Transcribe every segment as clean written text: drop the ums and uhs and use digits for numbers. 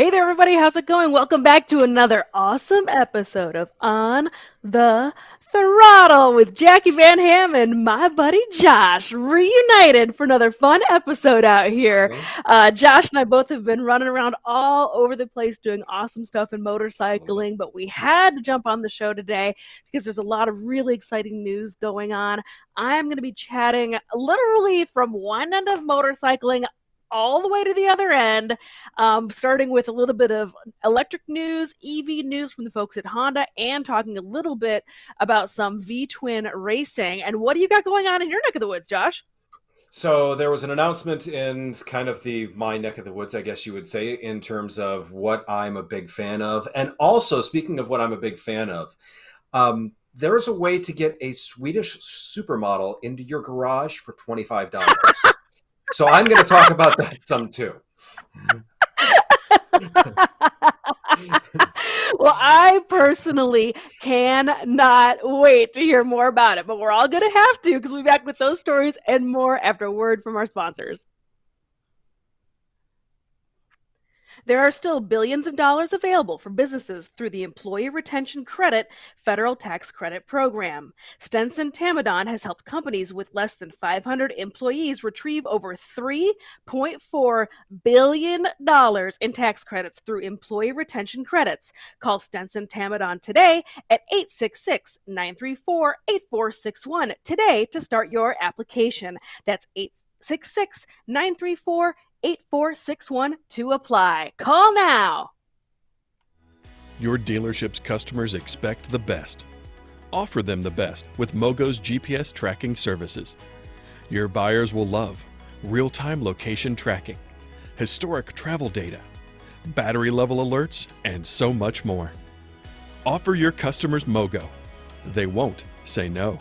Hey there, everybody. How's it going? Welcome back to another awesome episode of On the Throttle with Jackie Van Ham and my buddy Josh. Reunited for another fun episode out here. Finally. Josh and I both have been running around all over the place doing awesome stuff in Absolutely. motorcycling, but we had to jump on the show today because there's a lot of really exciting news going on. I'm going to be chatting literally from one end of motorcycling all the way to the other end, starting with a little bit of electric news, EV news from the folks at Honda, and talking a little bit about some V twin racing. And what do you got going on in your neck of the woods, Josh? So there was an announcement in kind of the my neck of the woods, I guess you would say, in terms of what I'm a big fan of. And also, speaking of what I'm a big fan of, there is a way to get a Swedish supermodel into your garage for $25. So I'm going to talk about that some too. Well, I personally cannot wait to hear more about it, but we're all going to have to because we'll be back with those stories and more after a word from our sponsors. There are still billions of dollars available for businesses through the Employee Retention Credit federal tax credit program. Stenson Tamaddon has helped companies with less than 500 employees retrieve over $3.4 billion in tax credits through employee retention credits. Call Stenson Tamaddon today at 866-934-8461 today to start your application. That's 866-934-8461 to apply. Call now. Your dealership's customers expect the best. Offer them the best with MOGO's GPS tracking services. Your buyers will love real-time location tracking, historic travel data, battery level alerts, and so much more. Offer your customers MOGO. They won't say no.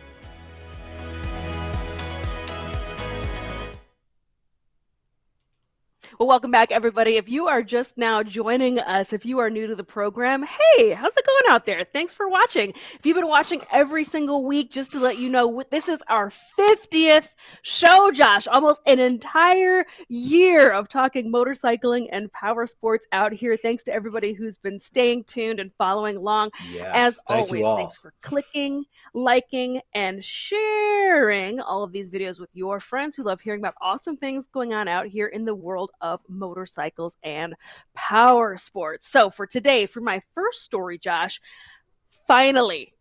Well, welcome back, everybody. If you are just now joining us, if you are new to the program, hey, how's it going out there? Thanks for watching. If you've been watching every single week, just to let you know, this is our 50th show, Josh. Almost an entire year of talking motorcycling and power sports out here. Thanks to everybody who's been staying tuned and following along. As Yes. Thank you always, all. thanks for clicking, liking, and sharing all of these videos with your friends who love hearing about awesome things going on out here in the world of motorcycles and power sports. So for today, for my first story, Josh, finally,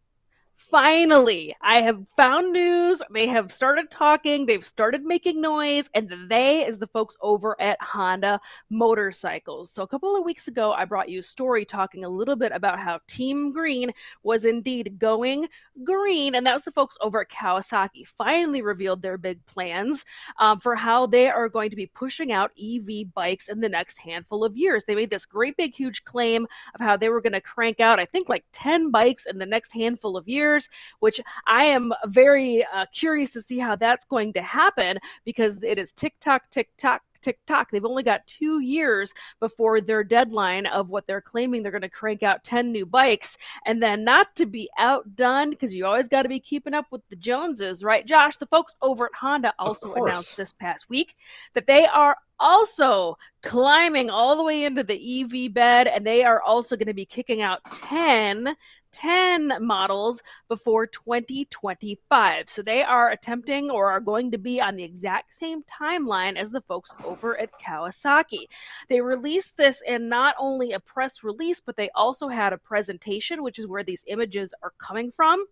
finally, I have found news. They have started talking. They've started making noise. And they is the folks over at Honda Motorcycles. So a couple of weeks ago, I brought you a story talking a little bit about how Team Green was indeed going green. And that was the folks over at Kawasaki finally revealed their big plans for how they are going to be pushing out EV bikes in the next handful of years. They made this great big huge claim of how they were going to crank out, I think, like 10 bikes in the next handful of years, which I am very curious to see how that's going to happen because it is tick tock, tick tock, tick tock. They've only got 2 years before their deadline of what they're claiming they're going to crank out 10 new bikes. And then, not to be outdone, because you always got to be keeping up with the Joneses, right, Josh? The folks over at Honda Of also announced course. this past week that they are also climbing all the way into the EV bed, and they are also going to be kicking out 10 models before 2025. So they are attempting or are going to be on the exact same timeline as the folks over at Kawasaki. They released this in not only a press release, but they also had a presentation, which is where these images are coming from.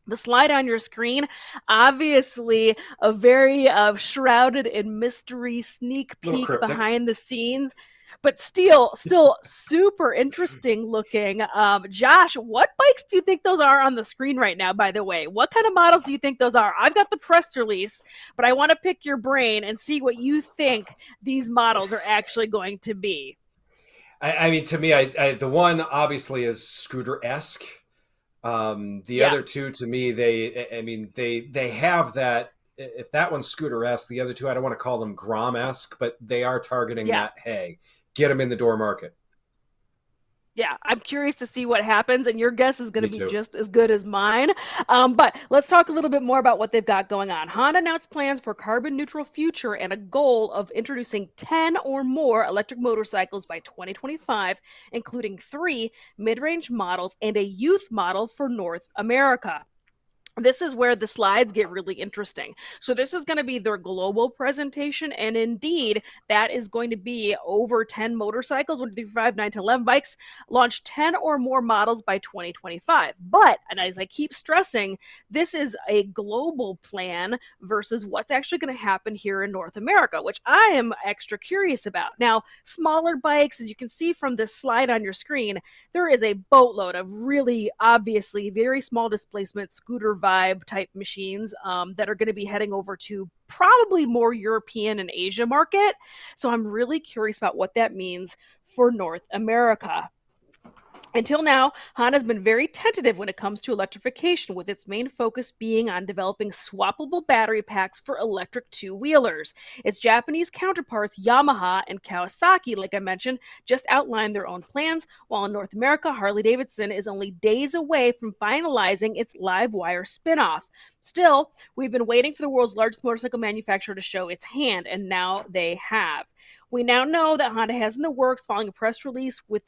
The slide on your screen, obviously a very shrouded in mystery sneak A little peek cryptic. behind the scenes, but still super interesting looking. Josh, what bikes do you think those are on the screen right now, by the way? What kind of models do you think those are? I've got the press release, but I want to pick your brain and see what you think these models are actually going to be. I mean, to me, the one obviously is scooter-esque. The Yeah, other two, to me, I mean, they have that. If that one's scooter-esque, the other two, I don't want to call them Grom-esque, but they are targeting yeah. that. Hey, get them in the door market. Yeah, I'm curious to see what happens, and your guess is going to Me be too. just as good as mine. But let's talk a little bit more about what they've got going on. Honda announced plans for carbon neutral future and a goal of introducing 10 or more electric motorcycles by 2025, including 3 mid-range models and a youth model for North America. This is where the slides get really interesting. So this is going to be their global presentation, and indeed, that is going to be over 10 motorcycles, 1, 2, 3, 4, 5, 9, 10, 11 bikes, launch 10 or more models by 2025. But, and as I keep stressing, this is a global plan versus what's actually going to happen here in North America, which I am extra curious about. Now, smaller bikes, as you can see from this slide on your screen, there is a boatload of really obviously very small displacement scooter vibe type machines that are going to be heading over to probably more European and Asia market. So I'm really curious about what that means for North America. Until now, Honda's been very tentative when it comes to electrification, with its main focus being on developing swappable battery packs for electric two-wheelers. Its Japanese counterparts, Yamaha and Kawasaki, like I mentioned, just outlined their own plans, while in North America, Harley-Davidson is only days away from finalizing its Livewire spin-off. Still, we've been waiting for the world's largest motorcycle manufacturer to show its hand, and now they have. We now know that Honda has in the works, following a press release with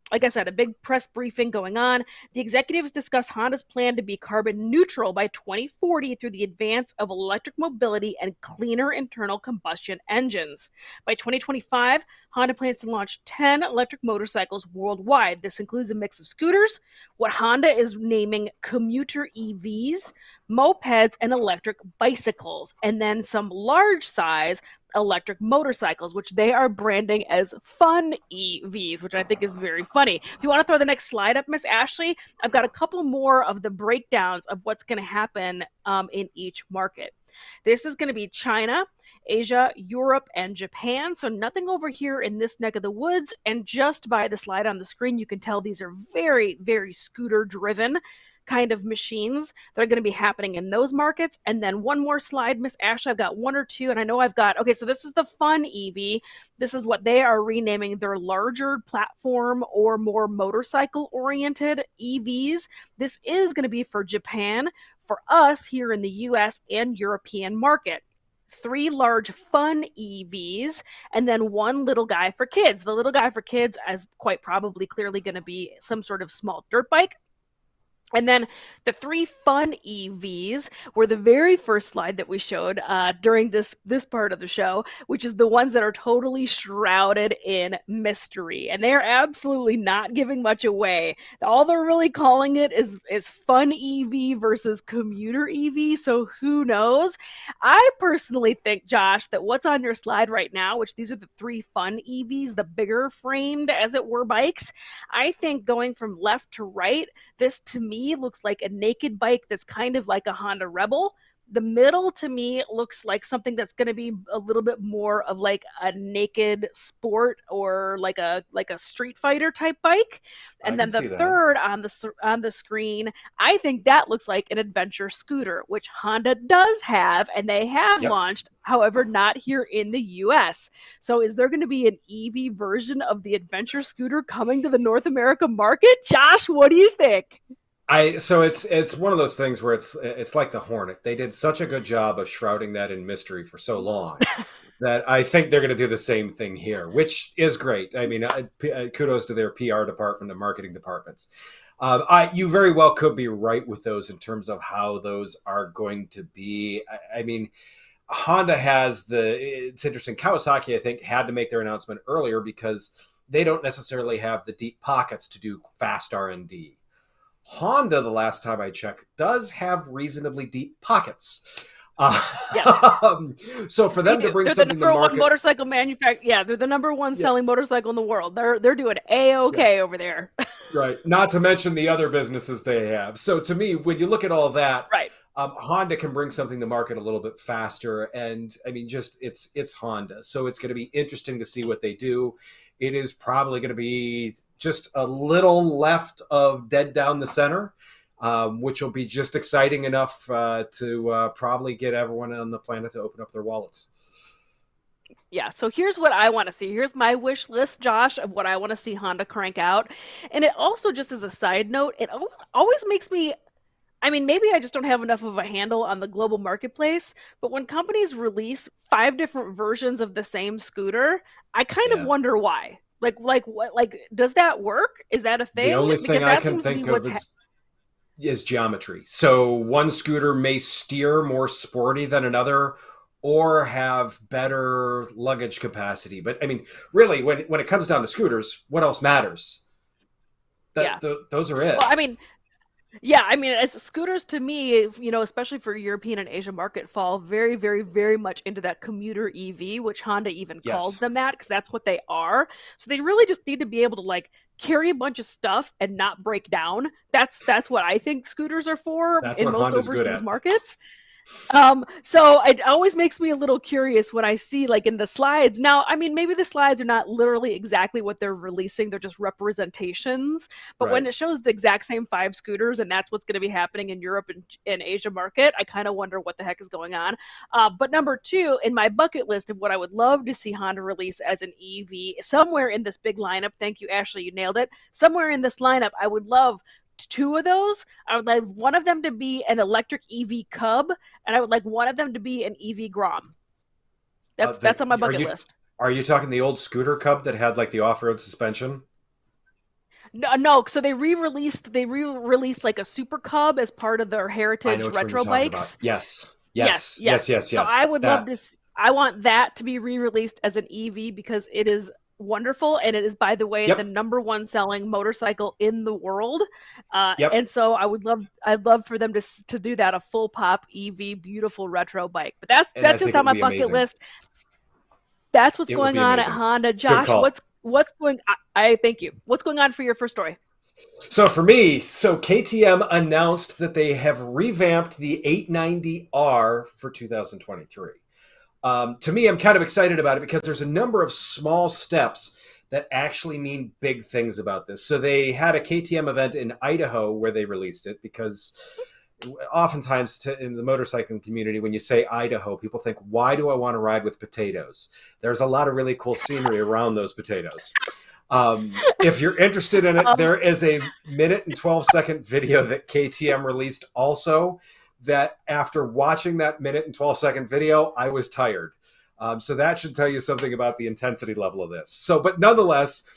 like I said, a big press briefing going on. The executives discussed Honda's plan to be carbon neutral by 2040 through the advance of electric mobility and cleaner internal combustion engines. By 2025, Honda plans to launch 10 electric motorcycles worldwide. This includes a mix of scooters, what Honda is naming commuter EVs, mopeds, and electric bicycles, and then some large size electric motorcycles, which they are branding as fun EVs, which I think is very funny. If you want to throw the next slide up, Miss Ashley, I've got a couple more of the breakdowns of what's going to happen in each market. This is going to be China, Asia, Europe, and Japan. So nothing over here in this neck of the woods. And just by the slide on the screen, you can tell these are very, very scooter driven kind of machines that are going to be happening in those markets. And then one more slide, Miss Ashley, I've got one or two, and I know I've got, okay, so this is the fun EV. This is what they are renaming their larger platform or more motorcycle oriented EVs. This is going to be for Japan, for us here in the US and European market. 3 large fun EVs, and then one little guy for kids. The little guy for kids is quite probably clearly going to be some sort of small dirt bike. And then the 3 fun EVs were the very first slide that we showed during this part of the show, which is the ones that are totally shrouded in mystery. And they are absolutely not giving much away. All they're really calling it is fun EV versus commuter EV, so who knows? I personally think, Josh, that what's on your slide right now, which these are the 3 fun EVs, the bigger framed, as it were, bikes, I think going from left to right, this to me looks like a naked bike that's kind of like a Honda Rebel. The middle to me looks like something that's going to be a little bit more of like a naked sport or like a Street Fighter type bike. I And can then the see that. third on the screen, I think that looks like an adventure scooter, which Honda does have and they have Yep. launched, however not here in the US. So is there going to be an EV version of the adventure scooter coming to the North America market? Josh, what do you think? So it's one of those things where it's like the Hornet. They did such a good job of shrouding that in mystery for so long that I think they're going to do the same thing here, which is great. I mean, kudos to their PR department and marketing departments. You very well could be right with those in terms of how those are going to be. I mean, Honda has it's interesting. Kawasaki, I think, had to make their announcement earlier because they don't necessarily have the deep pockets to do fast R&D. Honda, the last time I checked, does have reasonably deep pockets. Yeah. So for them to bring something to market, motorcycle manufacturer. Yeah, they're the number one yeah, selling motorcycle in the world. They're doing A-okay over there. right. Not to mention the other businesses they have. So to me, when you look at all that, Right. Honda can bring something to market a little bit faster, and I mean, just it's Honda, so it's going to be interesting to see what they do. It is probably going to be just a little left of dead down the center, which will be just exciting enough to probably get everyone on the planet to open up their wallets. Yeah, so here's what I want to see. Here's my wish list, Josh, of what I want to see Honda crank out. And it also, just as a side note, it always makes me, I mean, maybe I just don't have enough of a handle on the global marketplace, but when companies release 5 different versions of the same scooter, I kind of Yeah. wonder why. Does that work? Is that a The thing? only thing Because I that can seems to be think of what's is geometry. So one scooter may steer more sporty than another or have better luggage capacity. But I mean, really, when it comes down to scooters, what else matters? yeah. Those are it. Well, I mean, yeah, I mean, as scooters to me, especially for European and Asian market, fall very, very, very much into that commuter EV, which Honda even calls Yes. them that because that's what they are. So they really just need to be able to like carry a bunch of stuff and not break down. That's what I think scooters are for That's in what most Honda's good overseas at. markets. So it always makes me a little curious when I see like in the slides. Now, I mean, maybe the slides are not literally exactly what they're releasing, they're just representations. But when Right. it shows the exact same 5 scooters and that's what's going to be happening in Europe and Asia market, I kind of wonder what the heck is going on. But number two, in my bucket list of what I would love to see Honda release as an EV, somewhere in this big lineup, thank you, Ashley, you nailed it. Somewhere in this lineup, I would love two of those. I would like one of them to be an electric EV Cub, and I would like one of them to be an EV Grom. That's on my Are bucket list. you talking the old scooter Cub that had like the off-road suspension? No, no, so they re-released like a Super Cub as part of their I know heritage which one you're retro talking about. bikes. Yes. Yes, Yes. Yes, yes. yes, So yes. I would love That. to. I want that to be re-released as an EV because it is wonderful, and it is, by the way, the Yep. number one selling motorcycle in the world. Yep. And so I'd love for them to do that, a full pop EV, beautiful retro bike. But that's And I that's just think it on would my be bucket amazing. list. That's what's It would going be on at amazing. Honda. Good Josh, call. what's going? I thank you. What's going on for your first story? So for me, KTM announced that they have revamped the 890R for 2023. To me, I'm kind of excited about it because there's a number of small steps that actually mean big things about this. So they had a KTM event in Idaho where they released it because oftentimes in the motorcycling community, when you say Idaho, people think, why do I want to ride with potatoes? There's a lot of really cool scenery around those potatoes. If you're interested in it, Um, there is a minute and 12-second video that KTM released also that after watching that minute and 12-second video, I was tired. So that should tell you something about the intensity level of this. So, but nonetheless,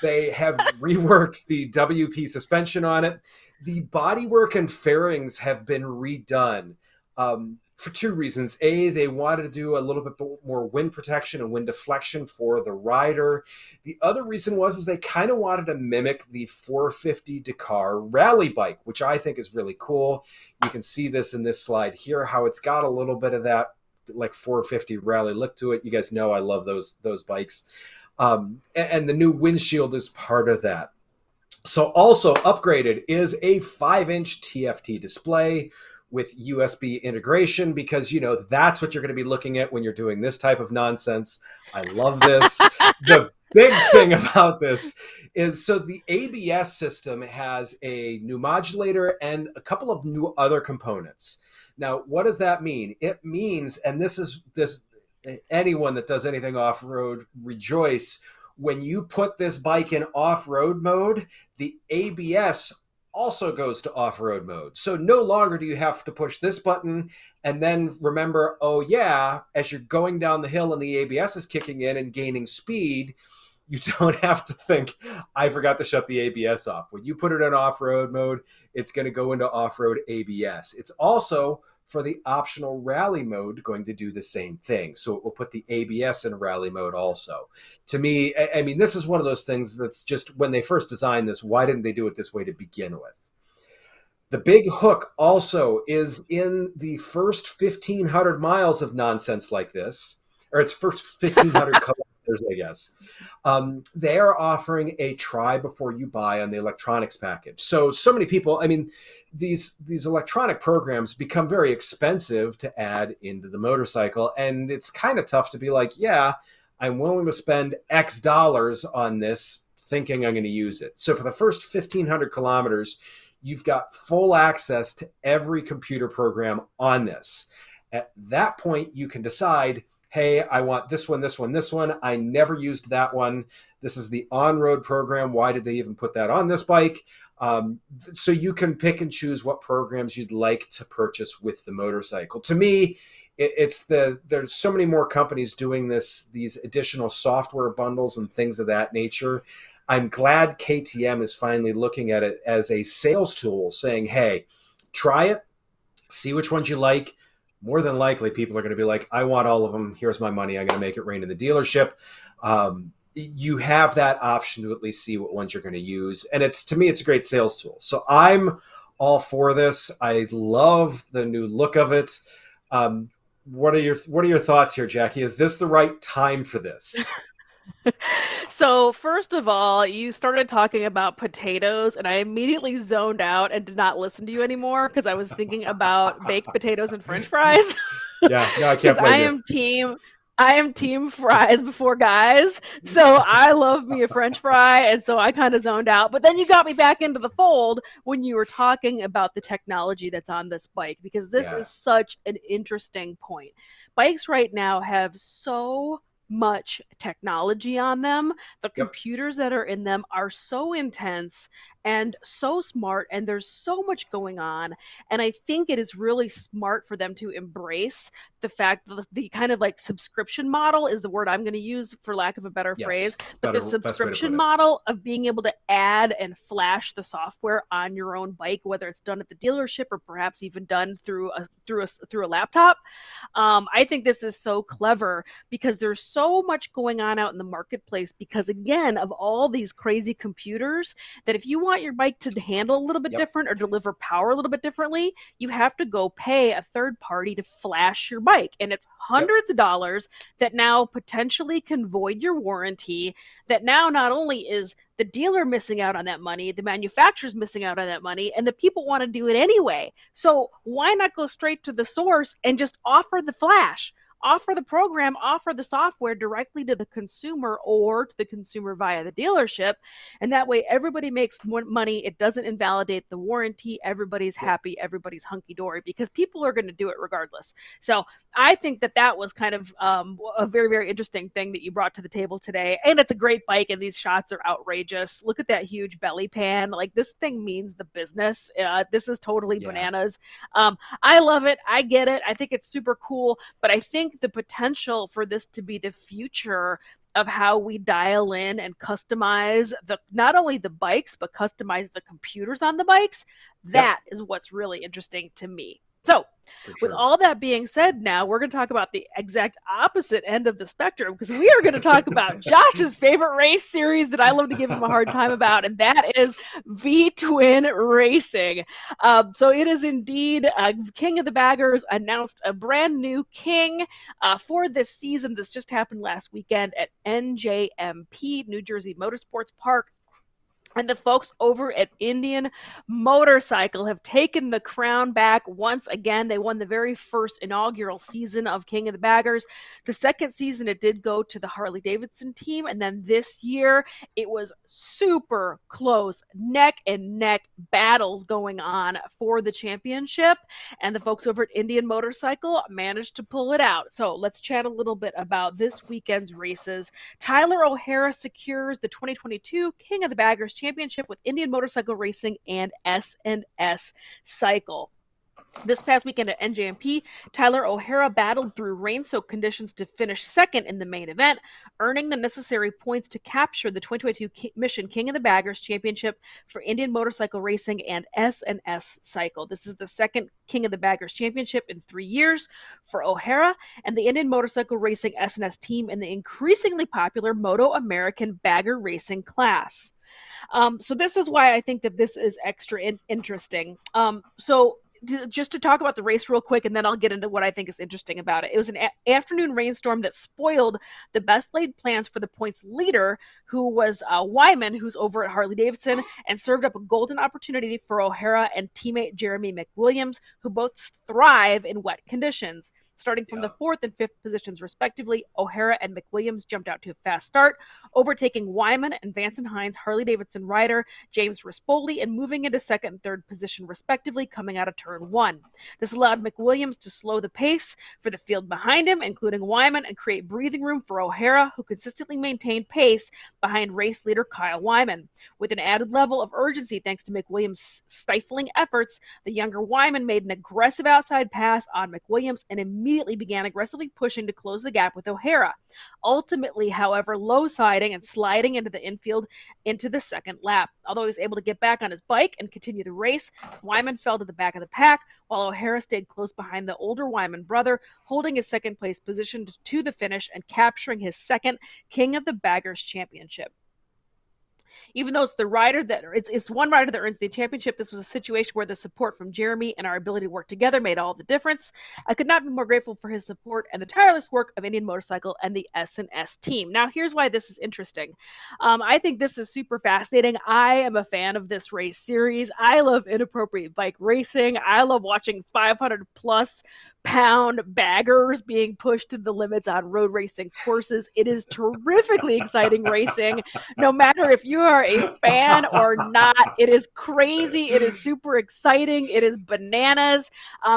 they have reworked the WP suspension on it. The bodywork and fairings have been redone for two reasons. A, they wanted to do a little bit more wind protection and wind deflection for the rider. The other reason was they kind of wanted to mimic the 450 Dakar rally bike, which I think is really cool. You can see this in this slide here, how it's got a little bit of that like 450 rally look to it. You guys know I love those bikes. And the new windshield is part of that. So also upgraded is a 5-inch TFT display with USB integration because, that's what you're going to be looking at when you're doing this type of nonsense. I love this. The big thing about this is so the ABS system has a new modulator and a couple of new other components. Now, what does that mean? It means, and this anyone that does anything off-road, rejoice, when you put this bike in off-road mode, the ABS also goes to off-road mode. So no longer do you have to push this button and then remember, oh yeah, as you're going down the hill and the ABS is kicking in and gaining speed, you don't have to think, I forgot to shut the ABS off. When you put it in off-road mode, it's going to go into off-road ABS. It's also for the optional rally mode going to do the same thing. So it will put the ABS in rally mode also. To me, I mean, this is one of those things that's just when they first designed this, why didn't they do it this way to begin with? The big hook also is in the first 1,500 miles of nonsense like this, or its first 1,500 kilometers, I guess. They are offering a try before you buy on the electronics package. So many people, I mean, these electronic programs become very expensive to add into the motorcycle, and it's kind of tough to be like, yeah, I'm willing to spend X dollars on this thinking I'm going to use it. So for the first 1,500 kilometers, you've got full access to every computer program on this. At that point, you can decide, hey, I want this one, this one, this one. I never used that one. This is the on-road program. Why did they even put that on this bike? So you can pick and choose what programs you'd like to purchase with the motorcycle. To me, there's so many more companies doing these additional software bundles and things of that nature. I'm glad KTM is finally looking at it as a sales tool, saying, hey, try it, see which ones you like. More than likely, people are going to be like, I want all of them. Here's my money. I'm going to make it rain in the dealership. You have that option to at least see what ones you're going to use. And to me, it's a great sales tool. So I'm all for this. I love the new look of it. What are your thoughts here, Jacqui? Is this the right time for this? So first of all, you started talking about potatoes, and I immediately zoned out and did not listen to you anymore because I was thinking about baked potatoes and French fries. Yeah, no, I Because can't blame I am team fries before guys. So I love me a French fry, and so I kind of zoned out. But then you got me back into the fold when you were talking about the technology that's on this bike, because this Yeah. is such an interesting point. Bikes right now have so much technology on them. The Yep. computers that are in them are so intense and so smart, and there's so much going on. And I think it is really smart for them to embrace the fact that the kind of like subscription model is the word I'm going to use for lack of a better phrase, Yes. but the Best way to put subscription it. model of being able to add and flash the software on your own bike, whether it's done at the dealership or perhaps even done through a laptop. I think this is so clever because there's so much going on out in the marketplace because, again, of all these crazy computers, that if you want your bike to handle a little bit Yep. different or deliver power a little bit differently, you have to go pay a third party to flash your bike. And it's Yep. hundreds of dollars that now potentially can void your warranty. That now not only is the dealer missing out on that money, the manufacturer's missing out on that money, and the people want to do it anyway. So why not go straight to the source and just offer the flash? Offer the program, offer the software directly to the consumer or to the consumer via the dealership. And that way everybody makes more money. It doesn't invalidate the warranty. Everybody's Yep. happy. Everybody's hunky dory because people are going to do it regardless. So I think that was kind of a very, very interesting thing that you brought to the table today. And it's a great bike, and these shots are outrageous. Look at that huge belly pan. Like, this thing means the business. This is totally Yeah. bananas. I love it. I get it. I think it's super cool. But I think the potential for this to be the future of how we dial in and customize not only the bikes but customize the computers on the bikes, Yep. that is what's really interesting to me. So For with sure. all that being said, now we're going to talk about the exact opposite end of the spectrum, because we are going to talk about Josh's favorite race series that I love to give him a hard time about, and that is V-Twin Racing. So it is indeed King of the Baggers announced a brand new king for this season. This just happened last weekend at NJMP, New Jersey Motorsports Park. And the folks over at Indian Motorcycle have taken the crown back once again. They won the very first inaugural season of King of the Baggers. The second season, it did go to the Harley Davidson team. And then this year, it was super close, neck and neck battles going on for the championship. And the folks over at Indian Motorcycle managed to pull it out. So let's chat a little bit about this weekend's races. Tyler O'Hara secures the 2022 King of the Baggers Championship with Indian Motorcycle Racing and S&S Cycle. This past weekend at NJMP, Tyler O'Hara battled through rain-soaked conditions to finish second in the main event, earning the necessary points to capture the 2022 Mission King of the Baggers Championship for Indian Motorcycle Racing and S&S Cycle. This is the second King of the Baggers Championship in 3 years for O'Hara and the Indian Motorcycle Racing S&S team in the increasingly popular Moto American Bagger Racing class. So this is why I think that this is extra interesting. Just to talk about the race real quick, and then I'll get into what I think is interesting about it. It was an afternoon rainstorm that spoiled the best laid plans for the points leader, who was Wyman, who's over at Harley Davidson, and served up a golden opportunity for O'Hara and teammate Jeremy McWilliams, who both thrive in wet conditions. Starting from the fourth and fifth positions, respectively, O'Hara and McWilliams jumped out to a fast start, overtaking Wyman and Vance & Hines Harley Davidson rider James Rispoli, and moving into second and third position, respectively, coming out of turn turn one. This allowed McWilliams to slow the pace for the field behind him, including Wyman, and create breathing room for O'Hara, who consistently maintained pace behind race leader Kyle Wyman. With an added level of urgency thanks to McWilliams' stifling efforts, the younger Wyman made an aggressive outside pass on McWilliams and immediately began aggressively pushing to close the gap with O'Hara. Ultimately, however, low-siding and sliding into the infield into the second lap. Although he was able to get back on his bike and continue the race, Wyman fell to the back of the pack, while O'Hara stayed close behind the older Wyman brother, holding his second place position to the finish and capturing his second King of the Baggers championship. Even though it's the rider that it's one rider that earns the championship, this was a situation where the support from Jeremy and our ability to work together made all the difference. I could not be more grateful for his support and the tireless work of Indian Motorcycle and the S&S team. Now, here's why this is interesting. I think this is super fascinating. I am a fan of this race series. I love inappropriate bike racing. I love watching 500 plus pound baggers being pushed to the limits on road racing courses. It is terrifically exciting racing, no matter if you are a fan or not. It is crazy. It is super exciting. It is bananas.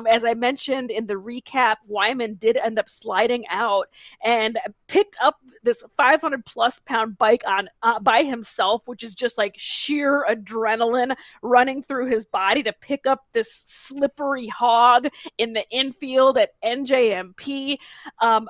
As I mentioned in the recap, Wyman did end up sliding out and picked up this 500 plus pound bike on by himself, which is just like sheer adrenaline running through his body to pick up this slippery hog in the infield at NJMP.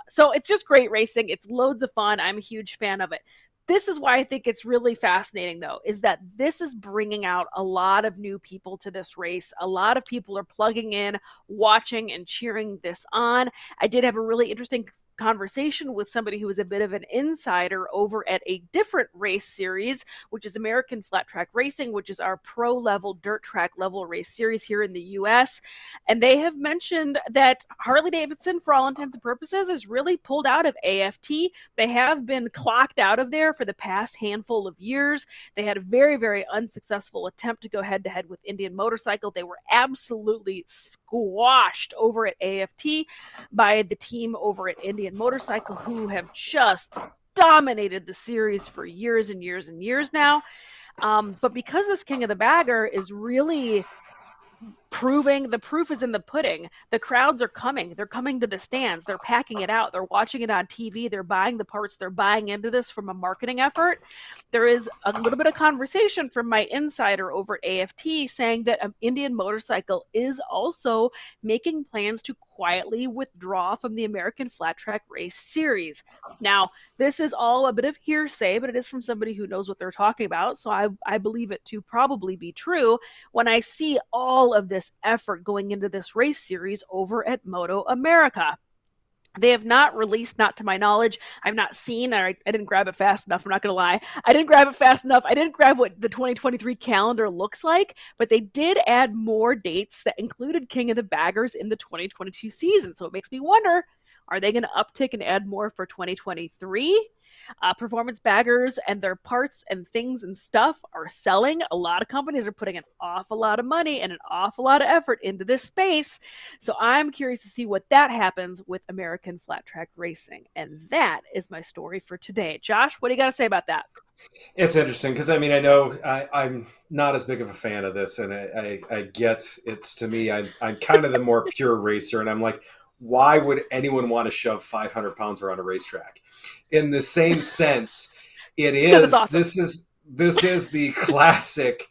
So it's just great racing. It's loads of fun. I'm a huge fan of it. This is why I think it's really fascinating, though, is that this is bringing out a lot of new people to this race. A lot of people are plugging in, watching, and cheering this on. I did have a really interesting conversation with somebody who was a bit of an insider over at a different race series, which is American Flat Track Racing, which is our pro level dirt track level race series here in the US. And they have mentioned that Harley Davidson, for all intents and purposes, is really pulled out of AFT. They have been clocked out of there for the past handful of years. They had a very, very unsuccessful attempt to go head to head with Indian Motorcycle. They were absolutely squashed over at AFT by the team over at Indian Motorcycle, who have just dominated the series for years and years and years now. But because this King of the Bagger is really proving, the proof is in the pudding. The crowds are coming. They're coming to the stands. They're packing it out. They're watching it on TV. They're buying the parts. They're buying into this from a marketing effort. There is a little bit of conversation from my insider over at AFT saying that Indian Motorcycle is also making plans to quietly withdraw from the American Flat Track Race Series. Now, this is all a bit of hearsay, but it is from somebody who knows what they're talking about, so I believe it to probably be true when I see all of this effort going into this race series over at Moto America. They have not released, not to my knowledge. I've not seen, I didn't grab it fast enough. I'm not going to lie. I didn't grab it fast enough. I didn't grab what the 2023 calendar looks like, but they did add more dates that included King of the Baggers in the 2022 season. So it makes me wonder, are they going to uptick and add more for 2023? Performance baggers and their parts and things and stuff are selling. A lot of companies are putting an awful lot of money and an awful lot of effort into this space. So I'm curious to see what that happens with American Flat Track Racing. And that is my story for today. Josh, what do you got to say about that? It's interesting because, I mean, I know I'm not as big of a fan of this, and I get it's, to me, I'm kind of the more pure racer, and I'm like, why would anyone want to shove 500 pounds around a racetrack? In the same sense, it is, awesome. this is the classic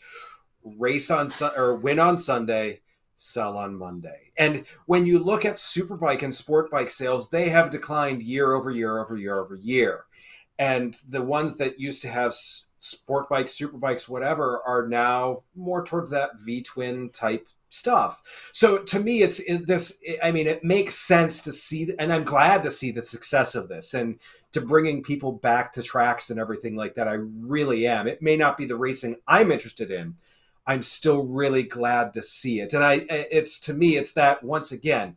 race on or win on Sunday, sell on Monday. And when you look at superbike and sport bike sales, they have declined year over year over year over year. And the ones that used to have sport bikes, super bikes, whatever, are now more towards that V-twin type stuff. So to me, it makes sense to see, and I'm glad to see the success of this and to bringing people back to tracks and everything like that. I really am. It may not be the racing I'm interested in. I'm still really glad to see it. And to me, it's that, once again,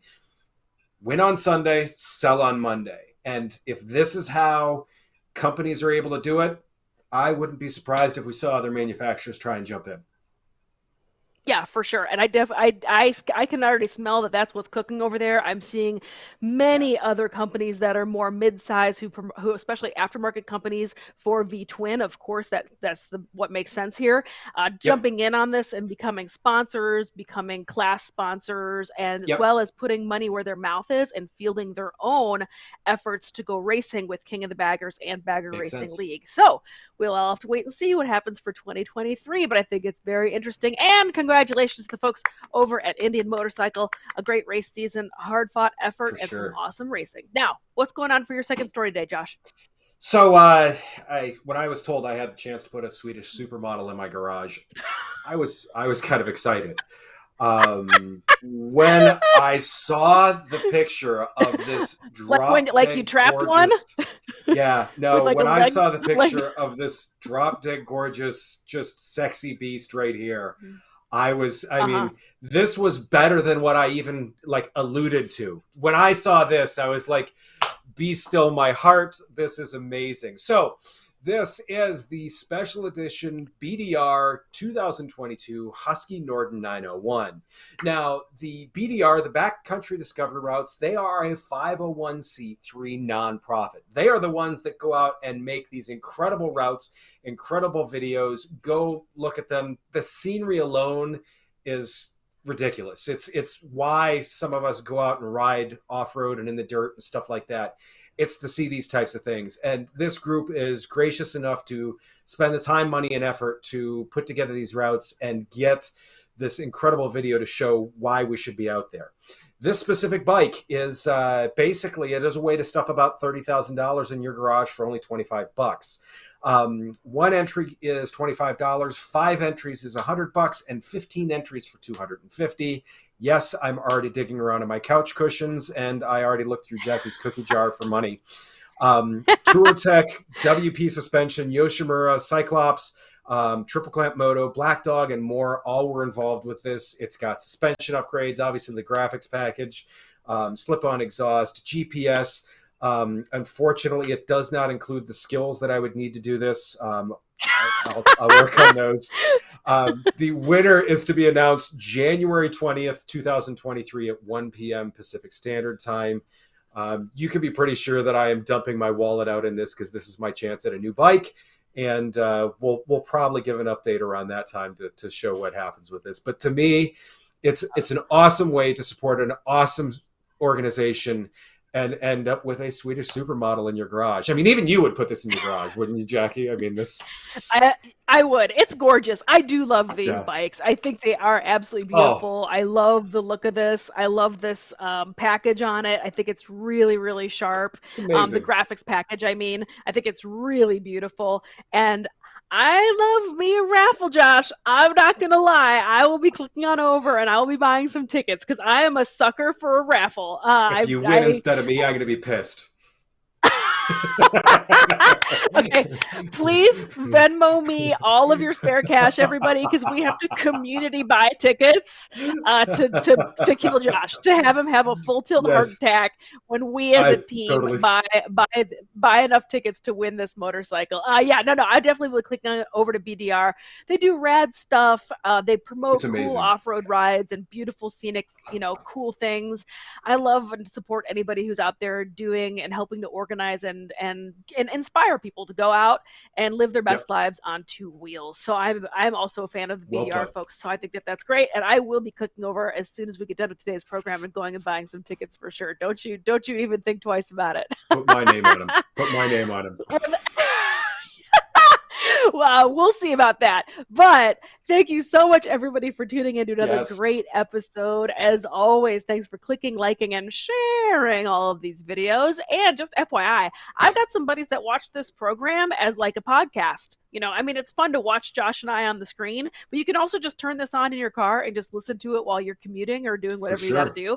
win on Sunday, sell on Monday. And if this is how companies are able to do it, I wouldn't be surprised if we saw other manufacturers try and jump in. Yeah, for sure. And I can already smell that that's what's cooking over there. I'm seeing Yeah. many other companies that are more mid-size who especially aftermarket companies for V-twin. Of course, that's what makes sense here. Yep. Jumping in on this and becoming sponsors, becoming class sponsors, and as Yep. well as putting money where their mouth is and fielding their own efforts to go racing with King of the Baggers and Bagger Makes Racing sense. League. So, we'll all have to wait and see what happens for 2023, but I think it's very interesting. And congratulations to the folks over at Indian Motorcycle. A great race season, hard fought effort, For and some sure. awesome racing. Now, what's going on for your second story today, Josh? So, when I was told I had the chance to put a Swedish supermodel in my garage, I was kind of excited. When I saw the picture of this Like you drop-dead trapped one gorgeous, yeah, with no, like a when I leg, saw the like. picture of this drop-dead gorgeous, just sexy beast right here, I Uh huh. mean, this was better than what I even like alluded to. When I saw this, I was like, be still my heart. This is amazing. So, this is the special edition BDR 2022 Husky Norden 901. Now, the BDR, the Backcountry Discovery Routes, they are a 501c3 nonprofit. They are the ones that go out and make these incredible routes, incredible videos. Go look at them. The scenery alone is ridiculous. It's why some of us go out and ride off-road and in the dirt and stuff like that. It's to see these types of things. And this group is gracious enough to spend the time, money, and effort to put together these routes and get this incredible video to show why we should be out there. This specific bike is basically, it is a way to stuff about $30,000 in your garage for only $25. One entry is $25, 5 entries is $100, and 15 entries for $250. Yes, I'm already digging around in my couch cushions, and I already looked through Jacqui's cookie jar for money. TourTech, WP suspension, Yoshimura, Cyclops, Triple Clamp Moto, Black Dog, and more all were involved with this. It's got suspension upgrades, obviously the graphics package, slip-on exhaust, GPS. Unfortunately, it does not include the skills that I would need to do this. I'll work on those. The winner is to be announced January 20th, 2023 at 1 p.m. Pacific Standard Time. You can be pretty sure that I am dumping my wallet out in this because this is my chance at a new bike. And we'll probably give an update around that time to show what happens with this. But to me, it's an awesome way to support an awesome organization and end up with a Swedish supermodel in your garage. I mean, even you would put this in your garage, wouldn't you, Jacqui? I mean, this. I would. It's gorgeous. I do love these Yeah. bikes. I think they are absolutely Oh, beautiful. I love the look of this. I love this package on it. I think it's really, really sharp. it's The amazing. graphics package, I mean, I think it's really beautiful. And I love me a raffle, Josh. I'm not gonna lie. I will be clicking on over and I will be buying some tickets because I am a sucker for a raffle. If you win instead of me, I'm going to be pissed. Okay, please Venmo me all of your spare cash, everybody, because we have to community buy tickets to kill Josh, to have him have a full tilt heart Yes, attack when we as a I team totally. buy enough tickets to win this motorcycle. Yeah, no, I definitely will click on over to BDR. They do rad stuff. They It's promote cool amazing. off-road rides and beautiful scenic, cool things. I love and support anybody who's out there doing and helping to organize and inspire people to go out and live their Yep. best lives on two wheels. So I'm also a fan of the Well BDR put. folks. So I think that that's great, and I will be clicking over as soon as we get done with today's program and going and buying some tickets for sure. Don't you even think twice about it. Put my name on him. Put my name on him. Well, we'll see about that. But thank you so much, everybody, for tuning in to another Yes. great episode. As always, thanks for clicking, liking, and sharing all of these videos. And just FYI, I've got some buddies that watch this program as like a podcast. I mean, it's fun to watch Josh and I on the screen, but you can also just turn this on in your car and just listen to it while you're commuting or doing For whatever you got to sure. do.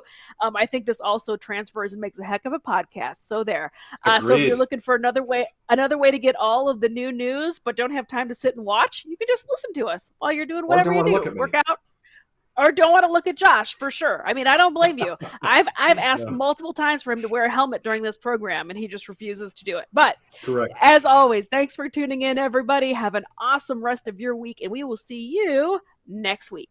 I think this also transfers and makes a heck of a podcast. So there. So if you're Agreed. looking for another way to get all of the new news, but don't have time to sit and watch, you can just listen to us while you're doing Or whatever don't you want to look do, at work me. out, or don't want to look at Josh for sure. I mean, I don't blame you. I've asked No, multiple times for him to wear a helmet during this program, and he just refuses to do it. But correct. as always, thanks for tuning in, everybody. Have an awesome rest of your week, and we will see you next week.